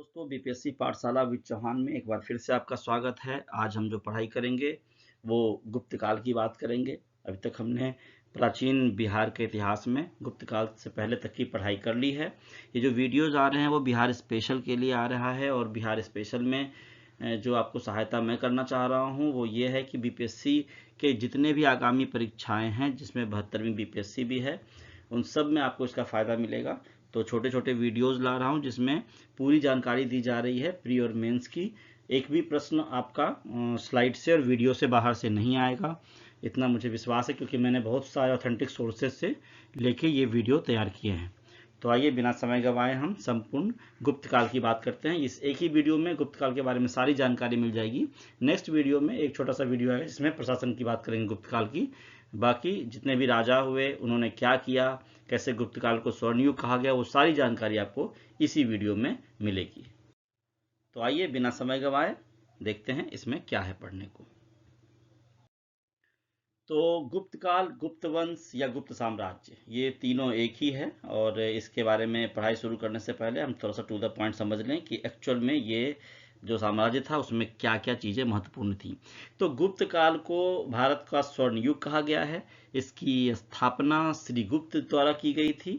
दोस्तों बीपीएससी पाठशाला विद चौहान में एक बार फिर से आपका स्वागत है। आज हम जो पढ़ाई करेंगे वो गुप्त काल की बात करेंगे। अभी तक हमने प्राचीन बिहार के इतिहास में गुप्त काल से पहले तक की पढ़ाई कर ली है। ये जो वीडियोज आ रहे हैं वो बिहार स्पेशल के लिए आ रहा है और बिहार स्पेशल में जो आपको सहायता मैं करना चाह रहा हूँ वो ये है कि बीपीएससी के जितने भी आगामी परीक्षाएं हैं जिसमें 72वीं बीपीएससी भी है उन सब में आपको इसका फ़ायदा मिलेगा। तो छोटे छोटे वीडियोज़ ला रहा हूँ जिसमें पूरी जानकारी दी जा रही है प्री और मेंस की। एक भी प्रश्न आपका स्लाइड से और वीडियो से बाहर से नहीं आएगा, इतना मुझे विश्वास है क्योंकि मैंने बहुत सारे ऑथेंटिक सोर्सेज से लेके ये वीडियो तैयार किए हैं। तो आइए बिना समय गंवाए हम संपूर्ण गुप्त काल की बात करते हैं। इस एक ही वीडियो में गुप्त काल के बारे में सारी जानकारी मिल जाएगी। नेक्स्ट वीडियो में एक छोटा सा वीडियो है जिसमें प्रशासन की बात करेंगे गुप्त काल की। बाकी जितने भी राजा हुए उन्होंने क्या किया, कैसे गुप्त काल को स्वर्ण युग कहा गया, वो सारी जानकारी आपको इसी वीडियो में मिलेगी। तो आइए बिना समय गंवाए देखते हैं इसमें क्या है पढ़ने को। तो गुप्त काल, गुप्त वंश या गुप्त साम्राज्य, ये तीनों एक ही है और इसके बारे में पढ़ाई शुरू करने से पहले हम थोड़ा सा टू द पॉइंट समझ लें कि एक्चुअल में ये जो साम्राज्य था उसमें क्या क्या चीज़ें महत्वपूर्ण थी। तो गुप्त काल को भारत का स्वर्ण युग कहा गया है। इसकी स्थापना श्री गुप्त द्वारा की गई थी।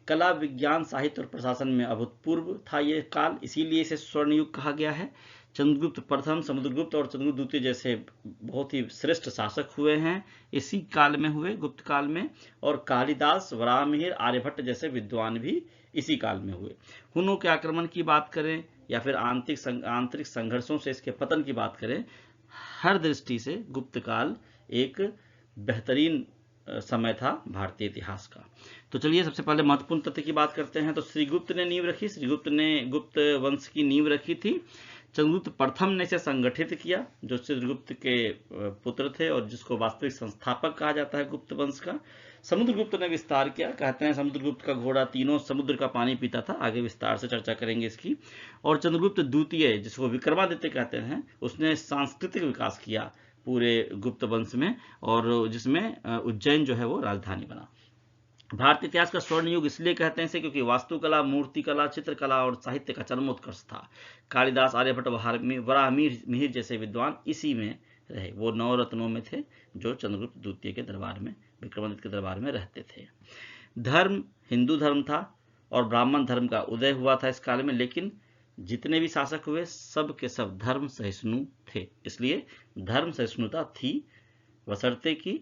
कला, विज्ञान, साहित्य और प्रशासन में अभूतपूर्व था ये काल, इसीलिए इसे स्वर्ण युग कहा गया है। चंद्रगुप्त प्रथम, समुद्रगुप्त और चंद्रगुप्त द्वितीय जैसे बहुत ही श्रेष्ठ शासक हुए हैं इसी काल में हुए, गुप्त काल में। और कालिदास, वराहमिहिर, आर्यभट्ट जैसे विद्वान भी इसी काल में हुए। हुनों के आक्रमण की बात करें या फिर आंतरिक संघर्षों से इसके पतन की बात करें, हर दृष्टि से गुप्त काल एक बेहतरीन समय था भारतीय इतिहास का। तो चलिए सबसे पहले महत्वपूर्ण तथ्य की बात करते हैं। तो श्रीगुप्त ने नींव रखी, श्रीगुप्त ने गुप्त वंश की नींव रखी थी। चंद्रगुप्त प्रथम ने इसे संगठित किया, जो चित्रगुप्त के पुत्र थे और जिसको वास्तविक संस्थापक कहा जाता है गुप्त वंश का। समुद्रगुप्त ने विस्तार किया, कहते हैं समुद्रगुप्त का घोड़ा तीनों समुद्र का पानी पीता था, आगे विस्तार से चर्चा करेंगे इसकी। और चंद्रगुप्त द्वितीय, जिसको विक्रमादित्य कहते हैं, उसने सांस्कृतिक विकास किया पूरे गुप्त वंश में और जिसमें उज्जैन जो है वो राजधानी बना। भारतीय इतिहास का स्वर्ण युग इसलिए कहते हैं इसे क्योंकि वास्तुकला, मूर्तिकला, चित्रकला और साहित्य का चरमोत्कर्ष था। कालिदास, आर्यभट्ट, वराहमिहिर जैसे विद्वान इसी में रहे। वो 9 रत्नों में थे जो चंद्रगुप्त द्वितीय के दरबार में, विक्रमादित्य के दरबार में रहते थे। धर्म हिंदू धर्म था और ब्राह्मण धर्म का उदय हुआ था इस काल में, लेकिन जितने भी शासक हुए सब के सब धर्म सहिष्णु थे, इसलिए धर्म सहिष्णुता थी, बशर्ते कि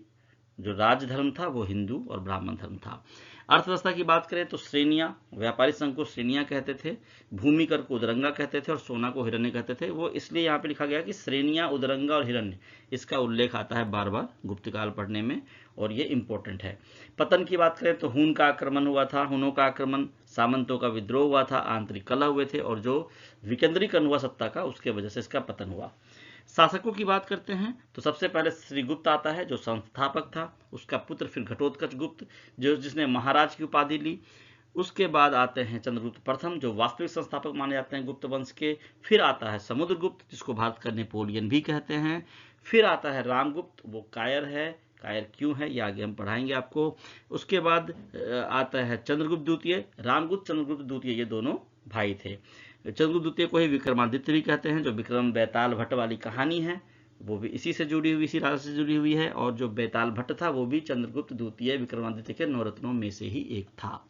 जो राजधर्म था वो हिंदू और ब्राह्मण धर्म था। अर्थव्यवस्था की बात करें तो श्रेणियां, व्यापारी संघ को श्रेणियां कहते थे, भूमि कर को उदरंगा कहते थे और सोना को हिरण्य कहते थे। वो इसलिए यहाँ पे लिखा गया कि श्रेणियां, उदरंगा और हिरण्य, इसका उल्लेख आता है बार बार गुप्तकाल पढ़ने में और ये इंपॉर्टेंट है। पतन की बात करें तो हुन का आक्रमण हुआ था, हुनों का आक्रमण, सामंतों का विद्रोह हुआ था, आंतरिक कलह हुए थे और जो विकेंद्रीकरण हुआ सत्ता का उसके वजह से इसका पतन हुआ। शासकों की बात करते हैं तो सबसे पहले श्रीगुप्त आता है जो संस्थापक था, उसका पुत्र फिर घटोत्कच गुप्त जो जिसने महाराज की उपाधि ली। उसके बाद आते हैं चंद्रगुप्त प्रथम जो वास्तविक संस्थापक माने जाते हैं गुप्त वंश के। फिर आता है समुद्रगुप्त जिसको भारत का नेपोलियन भी कहते हैं। फिर आता है रामगुप्त, वो कायर है, कायर क्यों है ये आगे हम पढ़ाएंगे आपको। उसके बाद आता है चंद्रगुप्त द्वितीय, रामगुप्त चंद्रगुप्त द्वितीय ये दोनों भाई थे। चंद्रगुप्त द्वितीय को ही विक्रमादित्य भी कहते हैं, जो विक्रम बेताल भट्ट वाली कहानी है वो भी इसी से जुड़ी हुई, इसी राजा से जुड़ी हुई है। और जो बेताल भट्ट था वो भी चंद्रगुप्त द्वितीय विक्रमादित्य के 9 रत्नों में से ही एक था।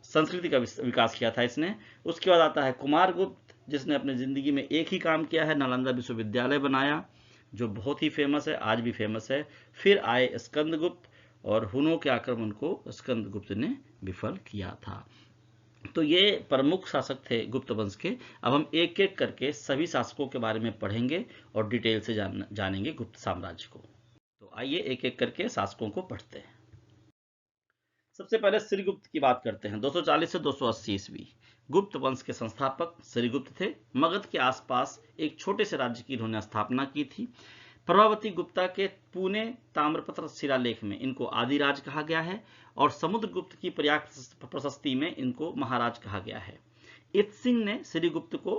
संस्कृति का विकास किया था इसने। उसके बाद आता है कुमारगुप्त जिसने अपनी जिंदगी में एक ही काम किया है, नालंदा विश्वविद्यालय बनाया जो बहुत ही फेमस है, आज भी फेमस है। फिर आए स्कंदगुप्त और हुनों के आक्रमण को स्कंदगुप्त ने विफल किया था। तो ये प्रमुख शासक थे गुप्त वंश के। अब हम एक एक करके सभी शासकों के बारे में पढ़ेंगे और डिटेल से जानेंगे गुप्त साम्राज्य को। तो आइए एक एक करके शासकों को पढ़ते हैं। सबसे पहले श्रीगुप्त की बात करते हैं। 240 से 280 ईस्वी गुप्त वंश के संस्थापक श्रीगुप्त थे। मगध के आसपास एक छोटे से राज्य की इन्होंने स्थापना की थी। प्रभावती गुप्ता के पुणे ताम्रपत्र शिलालेख में इनको आदिराज कहा गया है और समुद्रगुप्त की प्रयाग प्रशस्ति में इनको महाराज कहा गया है। इत सिंह ने श्रीगुप्त को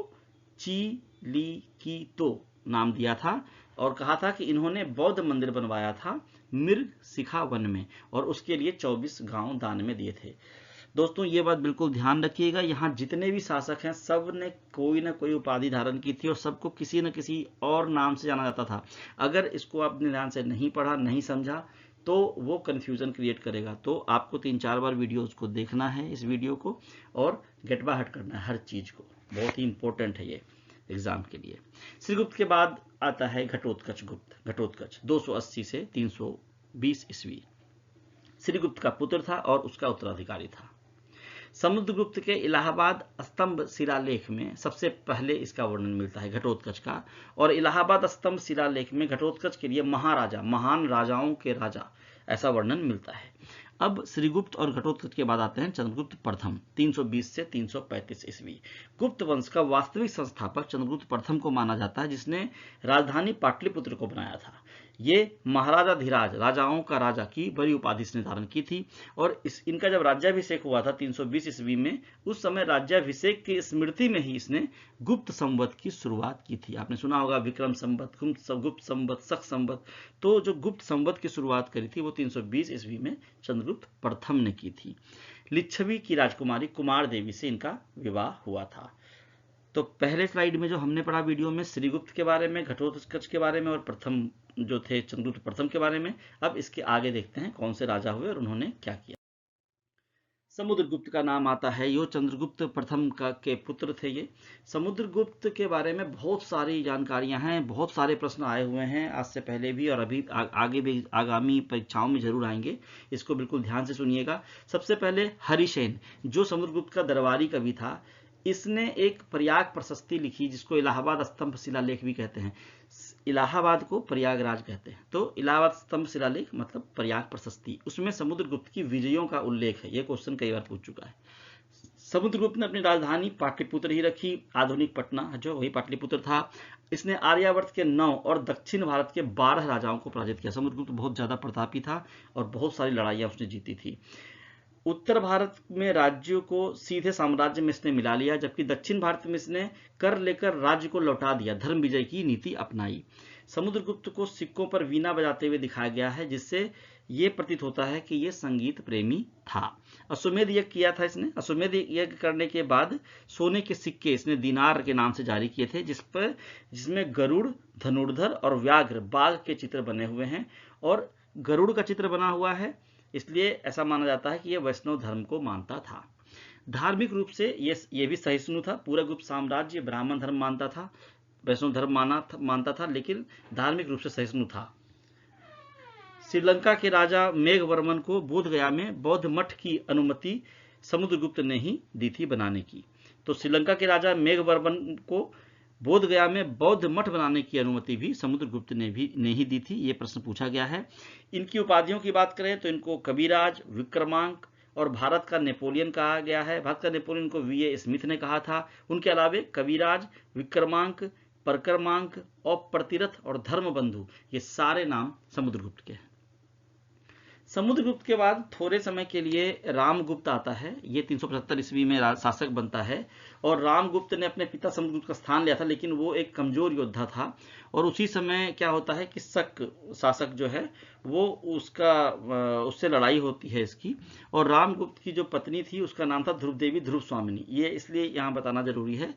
चिलिकितो नाम दिया था और कहा था कि इन्होंने बौद्ध मंदिर बनवाया था मृग शिखा वन में और उसके लिए 24 गांव दान में दिए थे। दोस्तों ये बात बिल्कुल ध्यान रखिएगा, यहाँ जितने भी शासक हैं सब ने कोई ना कोई उपाधि धारण की थी और सबको किसी न किसी और नाम से जाना जाता था। अगर इसको आपने ध्यान से नहीं पढ़ा, नहीं समझा, तो वो कन्फ्यूजन क्रिएट करेगा। तो आपको 3-4 बार वीडियोज को देखना है, इस वीडियो को, और गेट बाय हार्ट करना है हर चीज को। बहुत ही इंपॉर्टेंट है ये एग्जाम के लिए। श्रीगुप्त के बाद आता है घटोत्कच गुप्त। घटोत्कच 280 से 320 ईस्वी श्रीगुप्त का पुत्र था और उसका उत्तराधिकारी था। समुद्रगुप्त के इलाहाबाद स्तंभ शिलालेख में सबसे पहले इसका वर्णन मिलता है, घटोत्कच का। और इलाहाबाद स्तंभ शिलालेख में घटोत्कच के लिए महाराजा, महान राजाओं के राजा, ऐसा वर्णन मिलता है। अब श्रीगुप्त और घटोत्कच के बाद आते हैं चंद्रगुप्त प्रथम 320 से 335 ईस्वी। गुप्त वंश का वास्तविक संस्थापक चंद्रगुप्त प्रथम को माना जाता है, जिसने राजधानी पाटलिपुत्र को बनाया था। ये महाराजा धीराज, राजाओं का राजा की बड़ी उपाधि इसने धारण की थी। और इनका जब राज्याभिषेक हुआ था 320 ईस्वी में, उस समय राज्याभिषेक की स्मृति में ही इसने गुप्त संवत की शुरुआत की थी। आपने सुना होगा विक्रम संवत, गुप्त संवत, शक संवत। तो जो गुप्त संवत की शुरुआत करी थी वो 320 ईस्वी में चंद्रगुप्त प्रथम ने की थी। लिच्छवी की राजकुमारी कुमार देवी से इनका विवाह हुआ था। तो पहले स्लाइड में जो हमने पढ़ा वीडियो में श्रीगुप्त के बारे में, घटोत्कच के बारे में और प्रथम जो थे चंद्रगुप्त प्रथम के बारे में, अब इसके आगे देखते हैं कौन से राजा हुए और उन्होंने क्या किया। समुद्रगुप्त का नाम आता है, यो चंद्रगुप्त प्रथम के पुत्र थे ये। समुद्रगुप्त के बारे में बहुत सारी जानकारियां हैं, बहुत सारे प्रश्न आए हुए हैं आज से पहले भी और अभी आगे भी आगामी परीक्षाओं में जरूर आएंगे। इसको बिल्कुल ध्यान से सुनिएगा। सबसे पहले हरिसेन, जो समुद्रगुप्त का दरबारी कवि था, इसने एक प्रयाग प्रशस्ति लिखी जिसको इलाहाबाद स्तंभ शिलालेख भी कहते हैं। इलाहाबाद को प्रयागराज कहते हैं, तो इलाहाबाद स्तंभ शिलालेख मतलब प्रयाग प्रशस्ति। उसमें समुद्रगुप्त की विजयों का उल्लेख है। ये क्वेश्चन कई बार पूछ चुका है। समुद्रगुप्त ने अपनी राजधानी पाटलिपुत्र ही रखी, आधुनिक पटना जो वही पाटलिपुत्र था। इसने आर्यावर्त के 9 और दक्षिण भारत के 12 राजाओं को पराजित किया। समुद्रगुप्त बहुत ज्यादा प्रतापी था और बहुत सारी लड़ाइयां उसने जीती थी। उत्तर भारत में राज्यों को सीधे साम्राज्य में इसने मिला लिया, जबकि दक्षिण भारत में इसने कर लेकर राज्य को लौटा दिया, धर्म विजय की नीति अपनाई। समुद्रगुप्त को सिक्कों पर वीणा बजाते हुए दिखाया गया है, जिससे ये प्रतीत होता है कि ये संगीत प्रेमी था। अश्वमेध यज्ञ किया था इसने। अश्वमेध यज्ञ करने के बाद सोने के सिक्के इसने दीनार के नाम से जारी किए थे, जिसमें गरुड़, धनुर्धर और व्याघ्र, बाघ के चित्र बने हुए हैं। और गरुड़ का चित्र बना हुआ है, इसलिए ऐसा माना जाता है कि यह वैष्णव धर्म को मानता था। धार्मिक रूप से ये भी सहिष्णु था। पूरा गुप्त साम्राज्य ब्राह्मण धर्म मानता था, वैष्णव धर्म मानता था, लेकिन धार्मिक रूप से सहिष्णु था। श्रीलंका के राजा मेघवर्मन को बोधगया में बौद्ध मठ की अनुमति समुद्रगुप्त ने ही दी थी बनाने की। तो श्रीलंका के राजा मेघवर्मन को बोधगया में बौद्ध मठ बनाने की अनुमति भी समुद्रगुप्त ने ही दी थी। ये प्रश्न पूछा गया है। इनकी उपाधियों की बात करें तो इनको कविराज, विक्रमांक और भारत का नेपोलियन कहा गया है। भारत का नेपोलियन को वीए स्मिथ ने कहा था। उनके अलावे कविराज, विक्रमांक, परक्रमांक और प्रतिरथ और धर्मबंधु, ये सारे नाम समुद्रगुप्त के हैं। समुद्रगुप्त के बाद थोड़े समय के लिए रामगुप्त आता है। ये 375 ईस्वी में शासक बनता है और रामगुप्त ने अपने पिता समुद्रगुप्त का स्थान लिया था, लेकिन वो एक कमजोर योद्धा था। और उसी समय क्या होता है कि शक शासक जो है वो उससे लड़ाई होती है इसकी। और रामगुप्त की जो पत्नी थी उसका नाम था ध्रुव देवी, ध्रुव स्वामिनी। ये इसलिए यहाँ बताना जरूरी है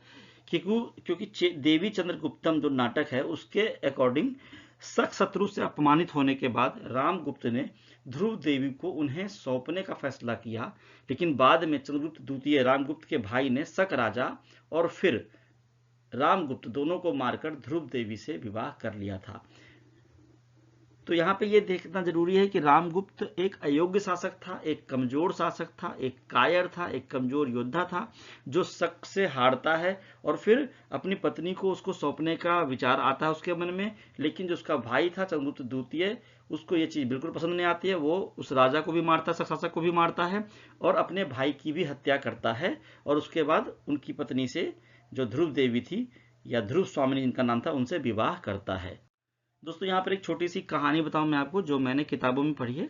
क्योंकि देवी चंद्रगुप्तम जो नाटक है उसके अकॉर्डिंग शक शत्रु से अपमानित होने के बाद रामगुप्त ने ध्रुव देवी को उन्हें सौंपने का फैसला किया, लेकिन बाद में चंद्रगुप्त द्वितीय, रामगुप्त के भाई ने शक राजा और फिर रामगुप्त दोनों को मारकर ध्रुव देवी से विवाह कर लिया था। तो यहाँ पे ये देखना जरूरी है कि रामगुप्त एक अयोग्य शासक था, एक कमजोर शासक था, एक कायर था, एक कमजोर योद्धा था जो शक से हारता है और फिर अपनी पत्नी को उसको सौंपने का विचार आता है उसके मन में। लेकिन जो उसका भाई था चंद्रगुप्त द्वितीय, उसको ये चीज बिल्कुल पसंद नहीं आती है। वो उस राजा को भी मारता है, शासक को भी मारता है और अपने भाई की भी हत्या करता है। और उसके बाद उनकी पत्नी से, जो ध्रुव देवी थी या ध्रुव स्वामिनी जिनका नाम था, उनसे विवाह करता है। दोस्तों यहाँ पर एक छोटी सी कहानी बताऊं मैं आपको, जो मैंने किताबों में पढ़ी है,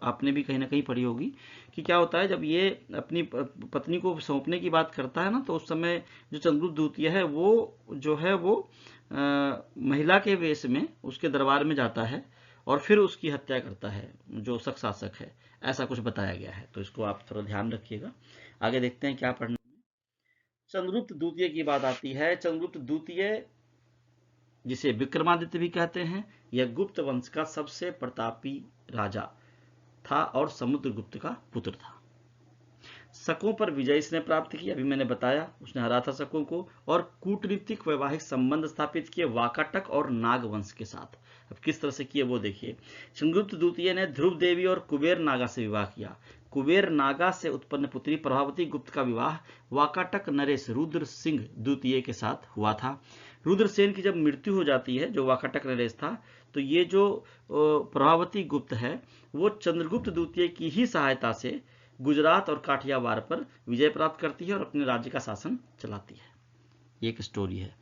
आपने भी कहीं ना कहीं पढ़ी होगी, कि क्या होता है जब ये अपनी पत्नी को सौंपने की बात करता है ना, तो उस समय जो चंद्रगुप्त द्वितीय है वो जो है वो महिला के वेश में उसके दरबार में जाता है और फिर उसकी हत्या करता है जो शक शासक है, ऐसा कुछ बताया गया है। तो इसको आप थोड़ा ध्यान रखिएगा। आगे देखते हैं क्या पढ़ना। चंद्रगुप्त द्वितीय की बात आती है। चंद्रगुप्त द्वितीय, जिसे विक्रमादित्य भी कहते हैं, यह गुप्त वंश का सबसे प्रतापी राजा था और समुद्रगुप्त का पुत्र था। शकों पर विजय इसने प्राप्त की, अभी मैंने बताया, उसने हरा था शकों को, और कूटनीतिक वैवाहिक संबंध स्थापित किए वाकाटक और नाग वंश के साथ। अब किस तरह से किए वो देखिए। चंद्रगुप्त द्वितीय ने ध्रुव देवी और कुबेर नागा से विवाह किया। कुबेर नागा से उत्पन्न पुत्री प्रभावती गुप्त का विवाह वाकाटक नरेश रुद्र सिंह द्वितीय के साथ हुआ था। रुद्रसेन की जब मृत्यु हो जाती है, जो वाकाटक नरेश था, तो ये जो प्रभावती गुप्त है वो चंद्रगुप्त द्वितीय की ही सहायता से गुजरात और काठियावाड़ पर विजय प्राप्त करती है और अपने राज्य का शासन चलाती है। ये एक स्टोरी है।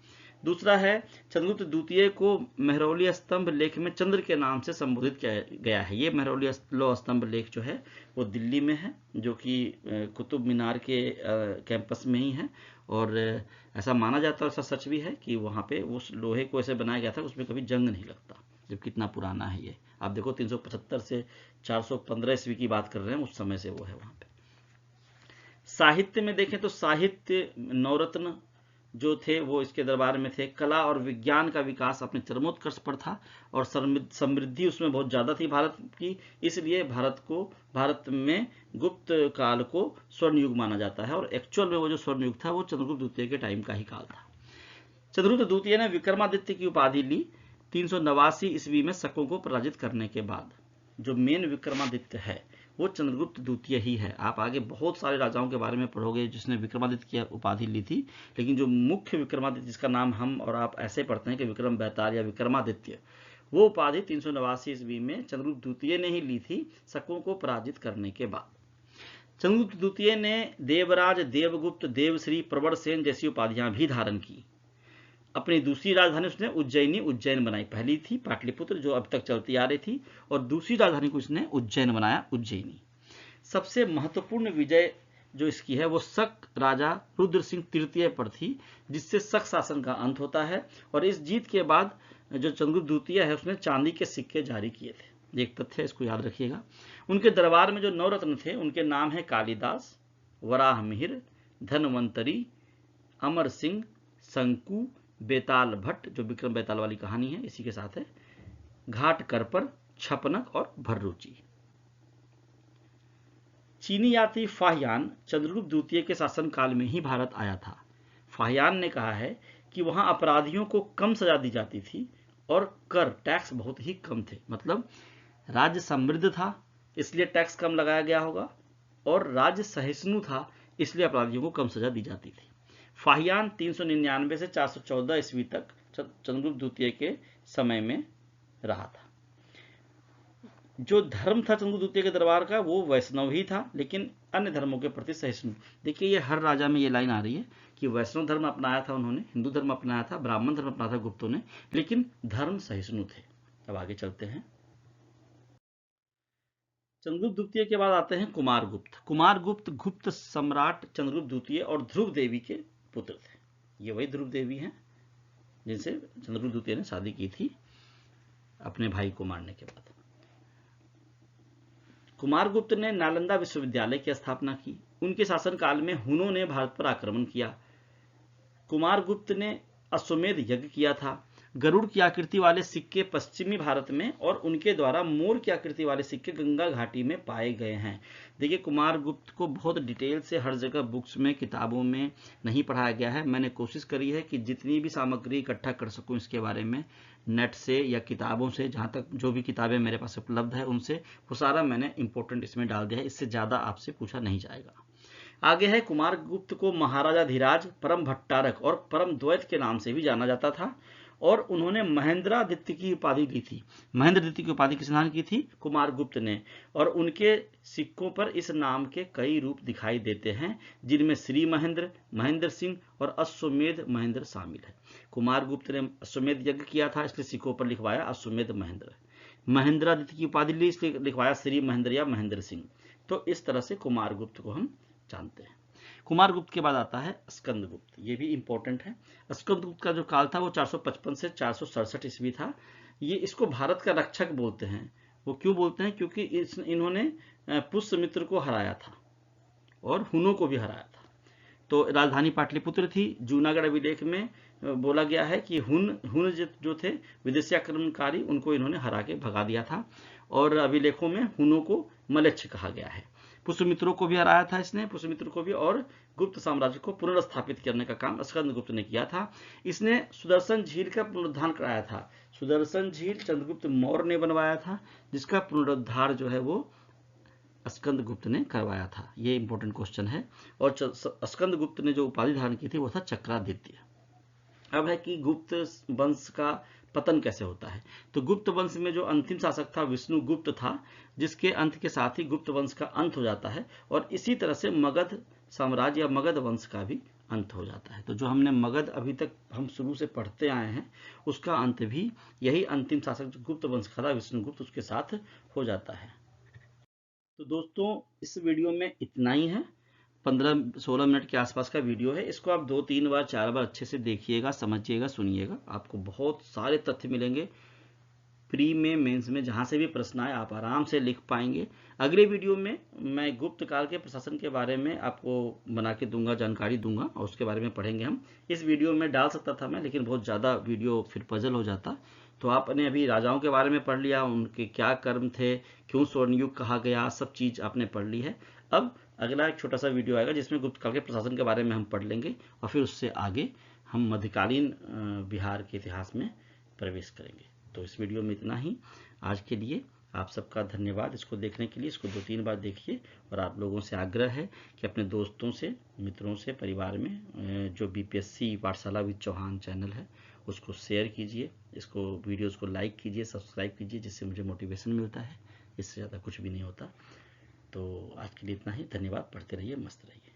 दूसरा है, चंद्रगुप्त द्वितीय को मेहरौली स्तंभ लेख में चंद्र के नाम से संबोधित किया गया है। ये मेहरौली स्तंभ लेख जो है वो दिल्ली में है, जो कि कुतुब मीनार के कैंपस में ही है। और ऐसा माना जाता है, ऐसा सच भी है कि वहाँ पे उस लोहे को ऐसे बनाया गया था, उसमें कभी जंग नहीं लगता। जब कितना पुराना है ये, आप देखो 375 से 415 ईस्वी की बात कर रहे हैं, उस समय से वो है वहाँ पे। साहित्य में देखें तो साहित्य नवरत्न जो थे वो इसके दरबार में थे। कला और विज्ञान का विकास अपने चरमोत्कर्ष पर था और समृद्धि उसमें बहुत ज्यादा थी भारत की, इसलिए भारत में गुप्त काल को स्वर्ण युग माना जाता है। और एक्चुअल में वो जो स्वर्ण युग था वो चंद्रगुप्त द्वितीय के टाइम का ही काल था। चंद्रगुप्त द्वितीय ने विक्रमादित्य की उपाधि ली 389 ईस्वी में शकों को पराजित करने के बाद। जो मेन विक्रमादित्य है वो चंद्रगुप्त द्वितीय ही है। आप आगे बहुत सारे राजाओं के बारे में पढ़ोगे जिसने विक्रमादित्य की उपाधि ली थी, लेकिन जो मुख्य विक्रमादित्य, जिसका नाम हम और आप ऐसे पढ़ते हैं कि विक्रम बेताल या विक्रमादित्य, वो उपाधि 389 ईस्वी में चंद्रगुप्त द्वितीय ने ही ली थी शकों को पराजित करने के बाद। चंद्रगुप्त द्वितीय ने देवराज, देवगुप्त, देवश्री, प्रवरसेन जैसी उपाधियां भी धारण की। अपनी दूसरी राजधानी उसने उज्जैन बनाई। पहली थी पाटलिपुत्र जो अब तक चलती आ रही थी, और दूसरी राजधानी को इसने उज्जैन बनाया, उज्जैनी। सबसे महत्वपूर्ण विजय जो इसकी है वो शक राजा रुद्र सिंह तृतीय पर थी, जिससे शक शासन का अंत होता है। और इस जीत के बाद जो चंद्रगुप्त द्वितीय है उसने चांदी के सिक्के जारी किए थे। एक तथ्य है, इसको याद रखिएगा। उनके दरबार में जो नवरत्न थे उनके नाम है कालिदास, वराह मिहिर, धनवंतरी, अमर सिंह, शंकु, बेताल भट्ट, जो विक्रम बेताल वाली कहानी है इसी के साथ है, घाट करपर, छपनक और भर्रुचि। चीनी यात्री फाहियान चंद्रगुप्त द्वितीय के शासनकाल में ही भारत आया था। फाहियान ने कहा है कि वहां अपराधियों को कम सजा दी जाती थी और कर टैक्स बहुत ही कम थे। मतलब राज्य समृद्ध था इसलिए टैक्स कम लगाया गया होगा, और राज्य सहिष्णु था इसलिए अपराधियों को कम सजा दी जाती थी। फाहियान 399 से 414 ईस्वी तक चंद्रगुप्त द्वितीय के समय में रहा था। जो धर्म था चंद्रगुप्त द्वितीय के दरबार का वो वैष्णव ही था, लेकिन अन्य धर्मों के प्रति सहिष्णु। देखिए ये हर राजा में ये लाइन आ रही है कि वैष्णव धर्म अपनाया था उन्होंने, हिंदू धर्म अपनाया था, ब्राह्मण धर्म अपनाया था गुप्तों ने, लेकिन धर्म सहिष्णु थे। अब आगे चलते हैं। चंद्रगुप्त द्वितीय के बाद आते हैं कुमारगुप्त। कुमारगुप्त गुप्त सम्राट चंद्रगुप्त द्वितीय और ध्रुव देवी के पुत्र थे। ये वही ध्रुव देवी हैं जिनसे चंद्रगुप्त द्वितीय ने शादी की थी अपने भाई को मारने के बाद। कुमारगुप्त ने नालंदा विश्वविद्यालय की स्थापना की। उनके शासनकाल में हुनों ने भारत पर आक्रमण किया। कुमारगुप्त ने अश्वमेध यज्ञ किया था। गरुड़ की आकृति वाले सिक्के पश्चिमी भारत में और उनके द्वारा मोर की आकृति वाले सिक्के गंगा घाटी में पाए गए हैं। देखिए कुमारगुप्त को बहुत डिटेल से हर जगह बुक्स में, किताबों में नहीं पढ़ाया गया है। मैंने कोशिश करी है कि जितनी भी सामग्री इकट्ठा कर सकूं इसके बारे में, नेट से या किताबों से, जहां तक जो भी किताबें मेरे पास उपलब्ध है उनसे, वो सारा मैंने इंपॉर्टेंट इसमें डाल दिया है। इससे ज्यादा आपसे पूछा नहीं जाएगा। आगे है, कुमारगुप्त को महाराजा धीराज, परम भट्टारक और परम द्वैत के नाम से भी जाना जाता था, और उन्होंने महेंद्रादित्य की उपाधि ली थी। महेंद्रादित्य की उपाधि किस नाम की थी? कुमारगुप्त ने। और उनके सिक्कों पर इस नाम के कई रूप दिखाई देते हैं, जिनमें श्री महेंद्र, महेंद्र सिंह और अश्वमेध महेंद्र शामिल है। कुमारगुप्त ने अश्वमेध यज्ञ किया था इसलिए सिक्कों पर लिखवाया अश्वमेध महेंद्र। महेंद्रादित्य की उपाधि ली इसलिए लिखवाया श्री महेंद्र या महेंद्र सिंह। तो इस तरह से कुमारगुप्त को हम जानते हैं। कुमारगुप्त के बाद आता है स्कंदगुप्त, ये भी इंपॉर्टेंट है। स्कंदगुप्त का जो काल था वो 455 से 467 ईस्वी था। ये इसको भारत का रक्षक बोलते हैं। वो क्यों बोलते हैं? क्योंकि इन्होंने पुष्यमित्र को हराया था और हुनों को भी हराया था। तो राजधानी पाटलिपुत्र थी। जूनागढ़ अभिलेख में बोला गया है कि हुन जो थे विदेशी आक्रमणकारी, उनको इन्होंने हरा के भगा दिया था। और अभिलेखों में हुनों को मलेच्छ कहा गया है। पुष्यमित्रों को भी हराया था इसने, पुष्यमित्र को भी, और गुप्त साम्राज्य को पुनर्स्थापित करने का काम स्कंदगुप्त ने किया था। इसने सुदर्शन झील का पुनरुद्धार कराया था। सुदर्शन झील चंद्रगुप्त मौर्य ने बनवाया था, जिसका पुनरुद्धार जो है वो स्कंदगुप्त ने करवाया था। ये इंपॉर्टेंट क्वेश्चन है। और स्कंदगुप्त ने जो उपाधि धारण की थी वो था चक्रादित्य। अब है कि गुप्त वंश का पतन कैसे होता है। तो गुप्त वंश में जो अंतिम शासक था विष्णुगुप्त था, जिसके अंत के साथ ही गुप्त वंश का अंत हो जाता है। और इसी तरह से मगध साम्राज्य या मगध वंश का भी अंत हो जाता है। तो जो हमने मगध अभी तक हम शुरू से पढ़ते आए हैं, उसका अंत भी यही अंतिम शासक जो गुप्त वंश का था विष्णुगुप्त, उसके साथ हो जाता है। तो दोस्तों इस वीडियो में इतना ही है। 15-16 मिनट के आसपास का वीडियो है। इसको आप 2-3 बार 4 बार अच्छे से देखिएगा, समझिएगा, सुनिएगा। आपको बहुत सारे तथ्य मिलेंगे। प्री में, मेंस में, जहां से भी प्रश्न आए आप आराम से लिख पाएंगे। अगले वीडियो में मैं गुप्त काल के प्रशासन के बारे में आपको बना के दूंगा, जानकारी दूंगा, और उसके बारे में पढ़ेंगे हम। इस वीडियो में डाल सकता था मैं, लेकिन बहुत ज़्यादा वीडियो फिर पजल हो जाता। तो आपने अभी राजाओं के बारे में पढ़ लिया, उनके क्या कर्म थे, क्यों स्वर्णयुग कहा गया, सब चीज़ आपने पढ़ ली है। अब अगला एक छोटा सा वीडियो आएगा जिसमें गुप्त काल के प्रशासन के बारे में हम पढ़ लेंगे, और फिर उससे आगे हम मध्यकालीन बिहार के इतिहास में प्रवेश करेंगे। तो इस वीडियो में इतना ही आज के लिए। आप सबका धन्यवाद इसको देखने के लिए। इसको 2-3 बार देखिए। और आप लोगों से आग्रह है कि अपने दोस्तों से, मित्रों से, परिवार में जो बीपीएससी पाठशाला विद चौहान चैनल है उसको शेयर कीजिए। इसको वीडियोस को लाइक कीजिए, सब्सक्राइब कीजिए, जिससे मुझे मोटिवेशन मिलता है। इससे ज़्यादा कुछ भी नहीं होता। तो आज के लिए इतना ही। धन्यवाद। पढ़ते रहिए, मस्त रहिए।